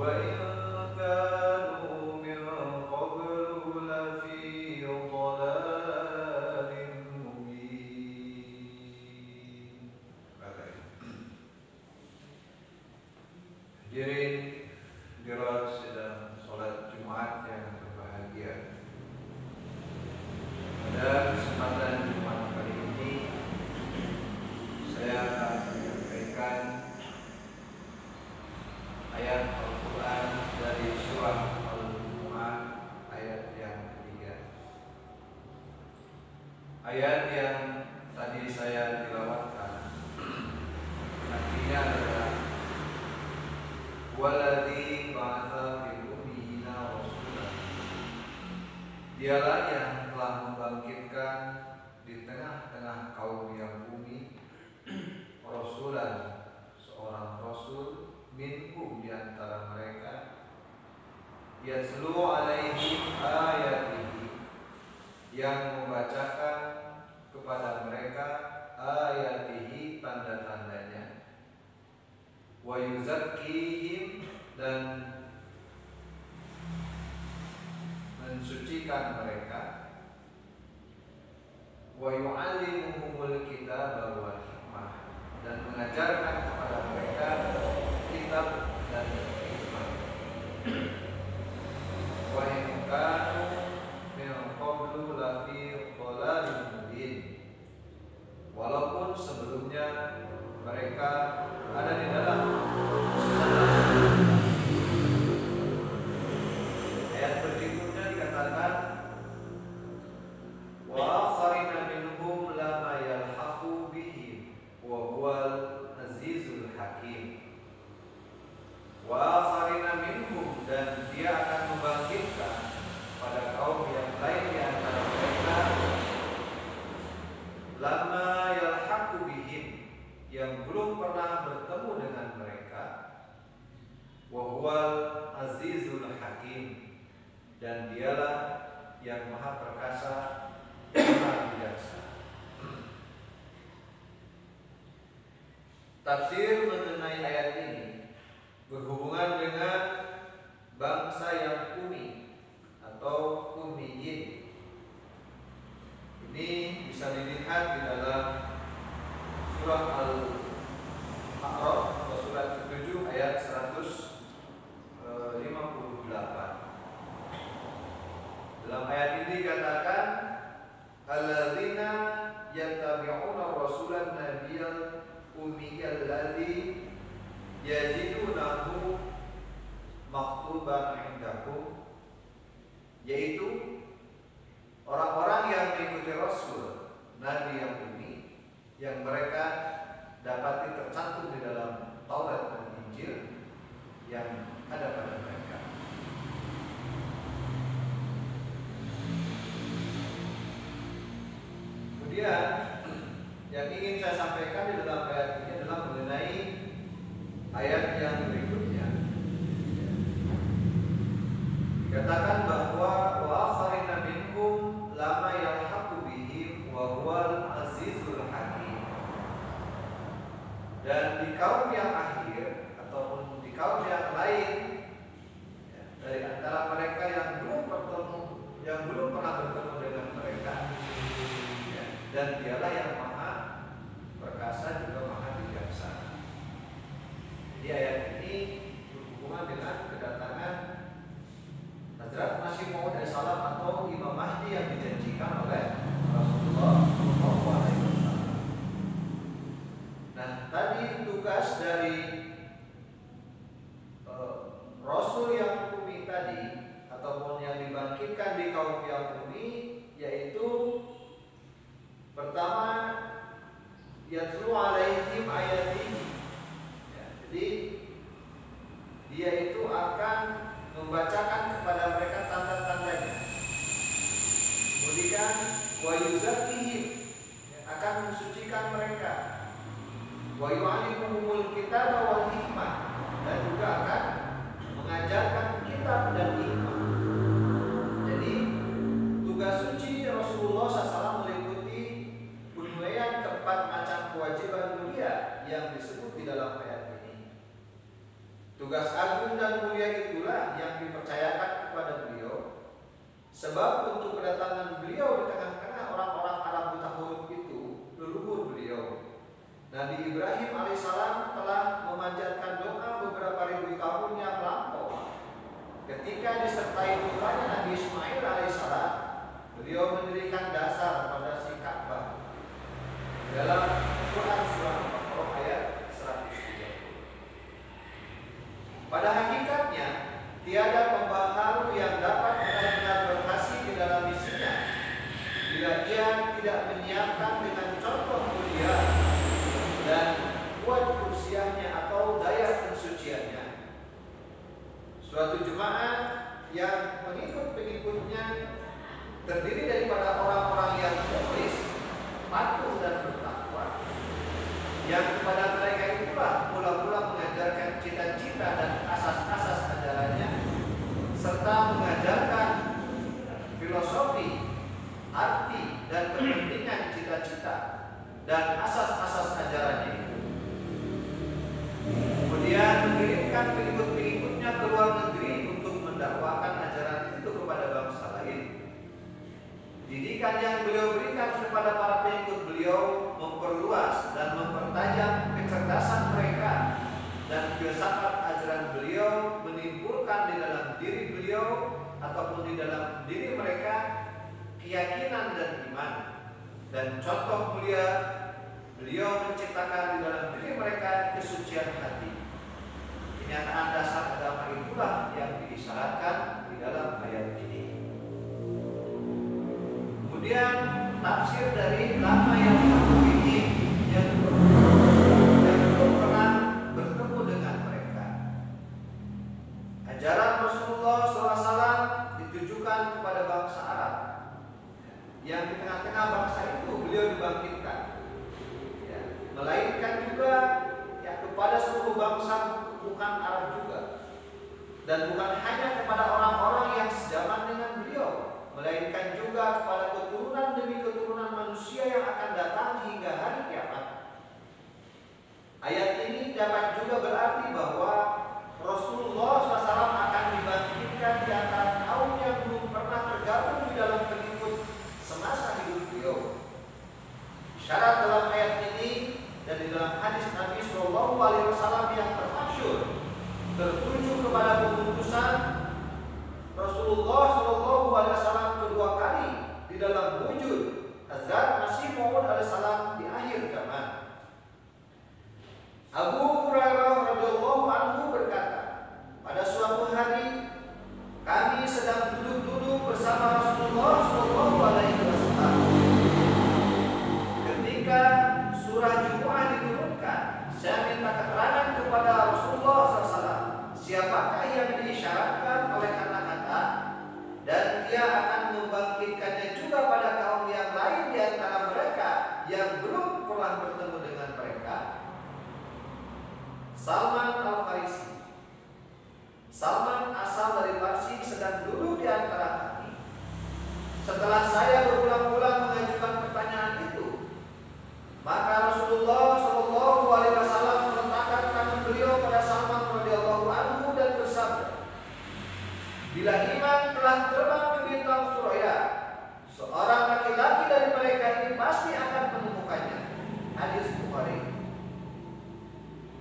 وإن كانوا من قبل لفي ضلال مبين. Hadirin hadirat sedang sholat Jumat yang berbahagia. Pada kesempatan Jumat kali ini saya akan menyampaikan ayat Al-Quran dari surah Al-Jumu'ah ayat yang ketiga. Ayat yang tadi saya tilawatkan artinya adalah waladzi ba'atsa fil ummiyina rasulan. Dialah yang telah membangkitkan di tengah-tengah kaum yang bumi rasulan, seorang rasul minhum di antara mereka, yatlu alaihim ayatihi, yang membacakan kepada mereka ayatihi, tanda-tandanya, wa yuzakkihim, dan mensucikan mereka, wa yu'allimuhumul kitaba wal hikmah, dan mengajarkan kepada mereka kitab dan hikmah. Wa in kanu min qablu lafi dhalalin mubin, walaupun sebelumnya mereka ada di dalam kesesatan. Ayat berikutnya dikatakan wa akharina minhum lama yalhaqu bihim wa huwal azizul hakim. Wa akharina minhum, dan dia akan membangkitkan pada kaum yang lain di antara mereka, lama yalhaqu bihim, yang belum pernah bertemu dengan mereka, wa huwal azizul hakim, dan dialah yang maha perkasa, maha bijaksana. Tafsir mengenai ayat ini berhubungan dengan bangsa yang ummi atau ummiyin. Ini bisa dilihat di dalam surah Al-A'raf atau surat ke-7 ayat 158. Dalam ayat ini dikatakan alladzina yattabi'una rasulan nabiyyal ummiyal ladzi yajidunahu maktuban indahum, yaitu orang-orang yang mengikuti Rasul Nabi yang ummi, yang mereka dapati tercantum di dalam Taurat dan Injil yang ada pada mereka. Kemudian yang ingin saya sampaikan di dalam ayat ini adalah mengenai ayat yang berikutnya. Dikatakan bahwa wa akharina minhum lama yalhaqu bihim wa huwal azizul hakim. Dan di kaum yang akhir ataupun di kaum yang lain, dari antara mereka yang belum pernah bertemu dengan mereka, dan dialah yang maha perkasa juga maha bijaksana. Jadi ayat ini berhubungan dengan kedatangan Hazrat Masih Maud salam atau Imam Mahdi yang dijanjikan oleh Rasulullah SAW. Nah, tadi tugas dari Rasul yang ummi tadi ataupun yang dibangkitkan di kaum yang ummi, yaitu pertama yatlu alaihim ayatihi. Jadi dia itu akan membacakan kepada mereka tanda-tandanya. Kemudian wa yuzakkihim, akan mensucikan mereka. Wa yu'allimuhumul kitaba wal hikmah, dan juga akan mengajarkan kitab dan hikmah. Jadi tugas suci Rasulullah SAW meliputi penunaian keempat macam kewajiban mulia yang disebut di dalam ayat ini. Tugas agung dan mulia Sebab untuk kedatangan beliau di tengah-tengah orang-orang Arab buta huruf itu, leluhur beliau Nabi Ibrahim alaihissalam telah memanjatkan doa beberapa ribu tahun yang lampau. Ketika disertai putranya Nabi Ismail alaihissalam, beliau mendirikan dasar pada si Ka'bah. Dalam Quran surah Al-Baqarah ayat 130. Pada hakikatnya, tiada pembaharu yang dapat benar-benar berhasil di dalam misinya bila ia tidak menyiapkan dengan contoh mulia dan kuat kursiahnya atau daya pensuciannya. Suatu jemaah yang pengikut-pengikutnya terdiri daripada orang-orang yang mukhlis, patuh dan bertakwa, yang kepada mereka itulah mula-mula mengajarkan cita-cita dan asas-asas ajarannya, serta mengajarkan filosofi, arti dan kepentingan cita-cita dan asas-asas ajarannya itu. Kemudian mengirimkan pengikut-pengikutnya ke luar negeri untuk mendakwakan ajaran itu kepada bangsa lain. Didikan yang beliau berikan kepada para pengikut beliau memperluas dan mempertajam kecerdasan mereka, dan filsafat ajaran beliau menimbulkan di dalam diri beliau ataupun di dalam diri mereka keyakinan dan iman. Dan contoh mulia, beliau menciptakan di dalam diri mereka kesucian hati. Kenyataan dasar agama itulah yang diisyaratkan di dalam ayat ini. Kemudian tafsir dari lama yang ini yang belum pernah bertemu dengan mereka. Ajaran Rasulullah SAW ditujukan kepada bangsa Arab, yang di tengah-tengah bangsa itu beliau dibangkitkan, ya, melainkan juga ya kepada seluruh bangsa bukan Arab juga, dan bukan hanya kepada orang-orang yang sejaman dengan beliau, melainkan juga kepada keturunan demi keturunan manusia yang akan datang hingga hari kiamat. Ayat ini dapat juga berarti bahwa Rasulullah SAW akan dibangkitkan di antara kaum yang belum pernah tergabung di dalam pengikut semasa hidup beliau. Syarat dalam ayat ini dan di dalam hadis Nabi SAW yang termasyhur tertuju kepada pengutusan Rasulullah SAW kedua kali di dalam wujud Hazrat Masih Maud alaihissalam di akhir zaman. Abu Hurairah radhiyallahu anhu berkata, pada suatu hari kami sedang duduk-duduk bersama Rasulullah SAW. Ketika surah Jumu'ah diturunkan, saya minta keterangan kepada Rasulullah SAW, siapakah yang diisyaratkan oleh kata-kata dan dia akan membangkitkannya juga pada kaum yang lain di antara mereka yang belum pernah bertemu dengan mereka. Salman Al-Farisi. Salman asal dari Parsi sedang duduk di antara kami. Setelah saya berulang-ulang mengajukan pertanyaan itu, maka Rasulullah SAW meletakkan tangan beliau pada Salman radhiyallahu anhu dan bersabda, bila iman telah terbang ke bintang Suraya, seorang laki-laki dari mereka ini pasti akan menemukannya. Hadis Bukhari.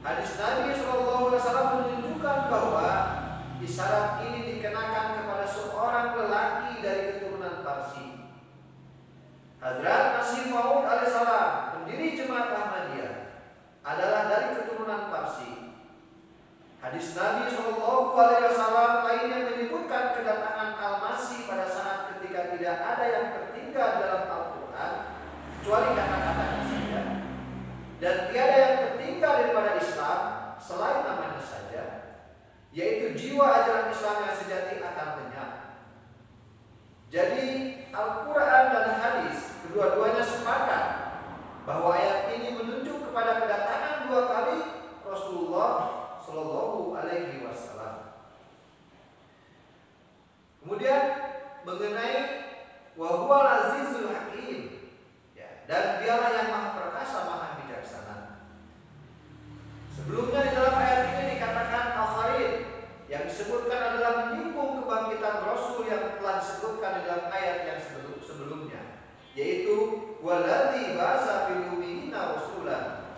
Hadis Nabi SAW menunjukkan bahwa isyarat ini dikenakan kepada seorang lelaki dari keturunan Parsi. Hazrat Masih Maud alaihissalam, pendiri jemaat Ahmadiyah, adalah dari keturunan Parsi. Hadis Nabi SAW lainnya menyebutkan kedatangan Al-Masih pada saat ketika tidak ada yang tertinggal dalam Al-Quran kecuali kata-katanya saja, dan tiada yang tertinggal daripada Islam selain namanya saja, yaitu jiwa ajaran Islam yang sejati akan lenyap. Jadi Al-Quran dan hadis kedua-duanya sepakat bahwa ayat ini menunjuk kepada kedatangan dua kali Rasulullah Shallallahu Alaihi Wasallam. Kemudian mengenai wahwal azizul hakim, ya, dan dialah yang maha perkasa, maha bijaksana. Sebelumnya di dalam ayat ini dikatakan al-kharid, yang disebutkan adalah menyinggung kebangkitan Rasul yang telah disebutkan di dalam waladzi ba'atsa bil ummiyina rasulan.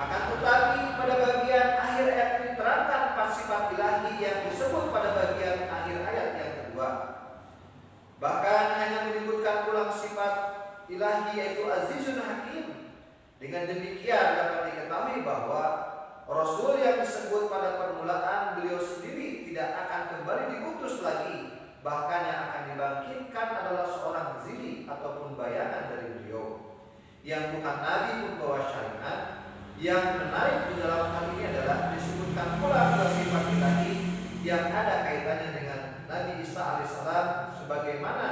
Akan tetapi pada bagian akhir ayat ini terangkan empat sifat ilahi yang disebut pada bagian akhir ayat yang kedua. Bahkan hanya menyebutkan ulang sifat ilahi yaitu Azizun Hakim. Dengan demikian dapat diketahui bahwa Rasul yang disebut pada permulaan beliau sendiri tidak akan kembali diutus lagi. Bahkan yang akan dibangkitkan adalah seorang zili ataupun bayangan dari beliau yang bukan nabi pun bawa syariat. Yang menarik di dalam hal ini adalah disebutkan pula dua sifat ilahi yang ada kaitannya dengan Nabi Isa alaihissalam sebagaimana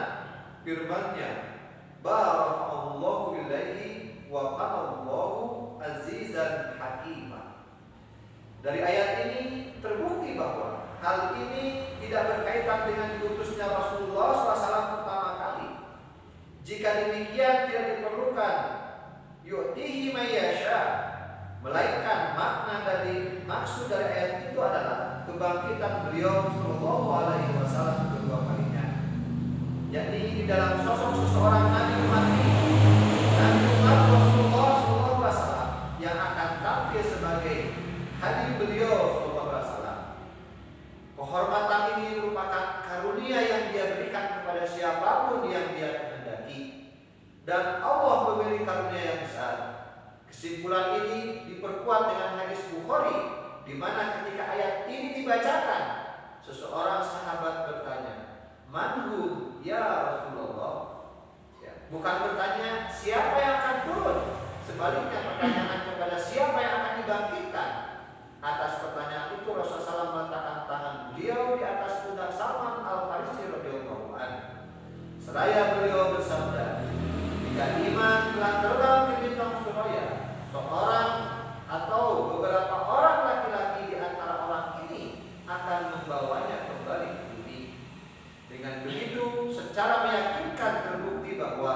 firman-Nya, Barakallahu bilaihi wa qanallahu azizan hakimah. Dari ayat ini terbukti bahwa hal ini tidak berkaitan dengan diutusnya Rasulullah SAW pertama kali. Jika demikian tidak diperlukan yu'tihi mayyasha, melainkan makna dari maksud dari ayat itu adalah kebangkitan beliau Sallallahu Alaihi Wasallam kedua kalinya, yakni di dalam sosok seseorang Nabi umat Rasulullah Sallallahu Alaihi Wasallam yang akan tampil sebagai hadir beliau Sallallahu Alaihi Wasallam. Kehormatan ini merupakan karunia yang Dia berikan kepada siapapun yang Dia kehendaki, dan Allah memberi karunia yang besar. Kesimpulan ini diperkuat dengan hadis Bukhari, di mana ketika ayat ini dibacakan, seseorang sahabat bertanya, "Manhum ya Rasulullah?" Ya, bukan bertanya siapa yang akan turun, sebaliknya pertanyaan kepada siapa yang akan dibangkitkan. Atas pertanyaan itu Rasulullah SAW meletakkan tangan beliau di atas pundak Salman Al-Farisi radhiyallahu anhu. Seraya beliau bersabda, "Jika iman telah terbang ke bintang suraya, seorang atau beberapa orang laki-laki di antara orang ini akan membawanya kembali ke bumi." Dengan begitu, secara meyakinkan terbukti bahwa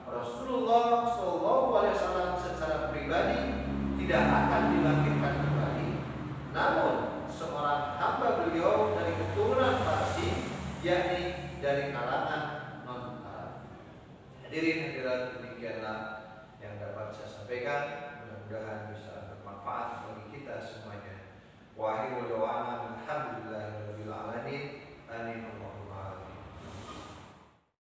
Rasulullah SAW secara pribadi tidak akan dibangkitkan kembali, namun seorang hamba beliau dari keturunan Farsi, yakni dari kalangan non-Arab. Hadirin hadirat, demikianlah yang dapat saya sampaikan.